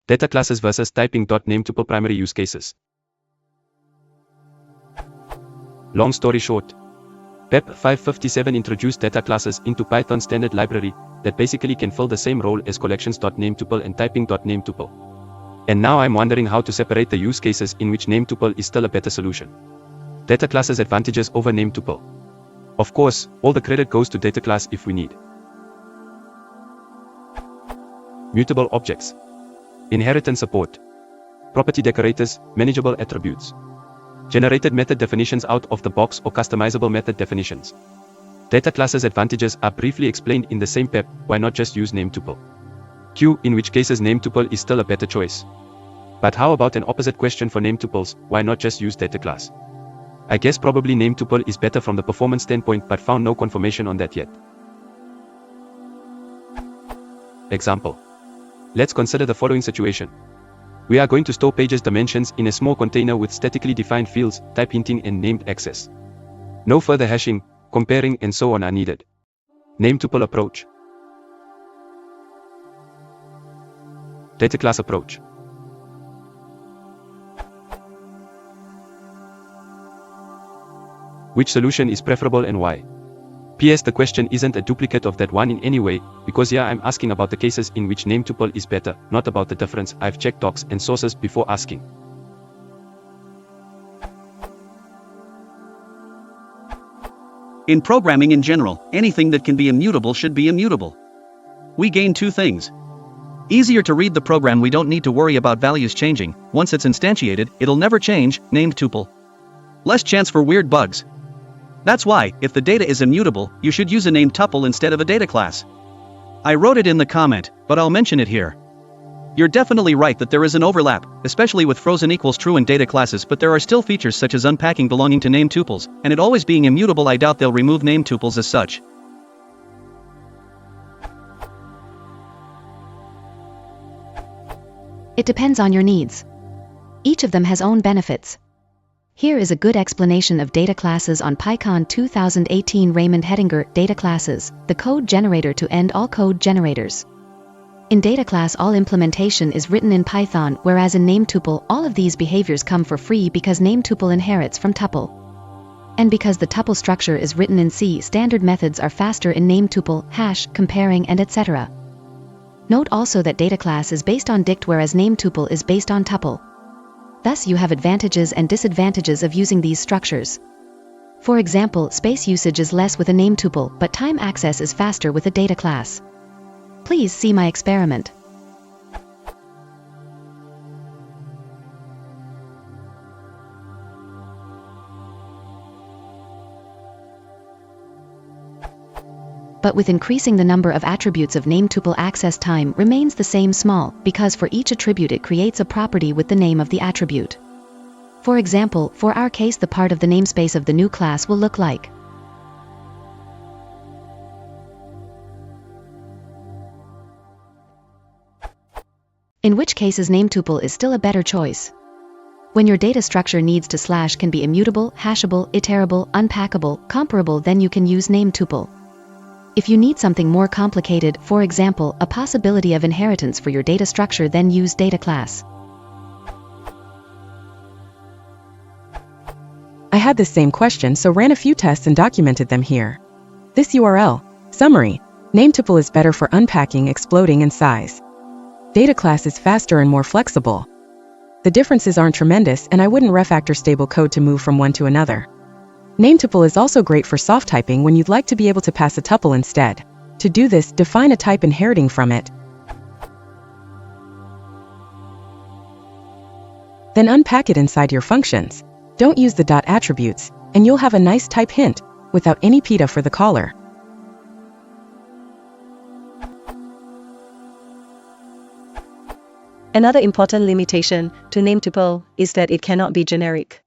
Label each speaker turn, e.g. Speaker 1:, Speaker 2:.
Speaker 1: Data classes versus typing.NamedTuple primary use cases. Long story short, PEP 557 introduced data classes into Python standard library that basically can fill the same role as collections.NamedTuple and typing.NamedTuple. And now I'm wondering how to separate the use cases in which NamedTuple is still a better solution. Data classes advantages over NamedTuple. Of course, all the credit goes to data class if we need. Mutable objects. Inheritance support. Property decorators, manageable attributes. Generated method definitions out of the box or customizable method definitions. Data classes advantages are briefly explained in the same PEP, why not just use NamedTuple? Q, in which cases NamedTuple is still a better choice. But how about an opposite question for NamedTuples, why not just use data class? I guess probably NamedTuple is better from the performance standpoint but found no confirmation on that yet. Example. Let's consider the following situation. We are going to store pages dimensions in a small container with statically defined fields, type hinting and named access. No further hashing, comparing and so on are needed. NamedTuple approach. Data class approach. Which solution is preferable and why? PS, the question isn't a duplicate of that one in any way, because here I'm asking about the cases in which NamedTuple is better, not about the difference. I've checked docs and sources before asking.
Speaker 2: In programming in general, anything that can be immutable should be immutable. We gain two things. Easier to read the program, we don't need to worry about values changing. Once it's instantiated, it'll never change, NamedTuple. Less chance for weird bugs. That's why, if the data is immutable, you should use a named tuple instead of a data class. I wrote it in the comment, but I'll mention it here. You're definitely right that there is an overlap, especially with frozen equals true in data classes, but there are still features such as unpacking belonging to named tuples, and it always being immutable. I doubt they'll remove named tuples as such.
Speaker 3: It depends on your needs. Each of them has own benefits. Here is a good explanation of data classes on PyCon 2018. Raymond Hedinger, Data Classes, the code generator to end all code generators. In data class, all implementation is written in Python, whereas in NamedTuple, all of these behaviors come for free because NamedTuple inherits from tuple. And because the tuple structure is written in C, standard methods are faster in NamedTuple, hash, comparing and etc. Note also that data class is based on dict whereas NamedTuple is based on tuple. Thus you have advantages and disadvantages of using these structures. For example, space usage is less with a NamedTuple, but time access is faster with a data class. Please see my experiment. But with increasing the number of attributes of NamedTuple, access time remains the same small, because for each attribute it creates a property with the name of the attribute. For example, for our case the part of the namespace of the new class will look like. In which cases NamedTuple is still a better choice. When your data structure needs to slash can be immutable, hashable, iterable, unpackable, comparable, then you can use NamedTuple. If you need something more complicated, for example, a possibility of inheritance for your data structure, then use data class.
Speaker 4: I had this same question, so ran a few tests and documented them here. This URL. Summary. NamedTuple is better for unpacking, exploding, and size. Data class is faster and more flexible. The differences aren't tremendous, and I wouldn't refactor stable code to move from one to another. NamedTuple is also great for soft typing when you'd like to be able to pass a tuple instead. To do this, define a type inheriting from it. Then unpack it inside your functions. Don't use the dot attributes, and you'll have a nice type hint, without any PITA for the caller.
Speaker 5: Another important limitation to NamedTuple is that it cannot be generic.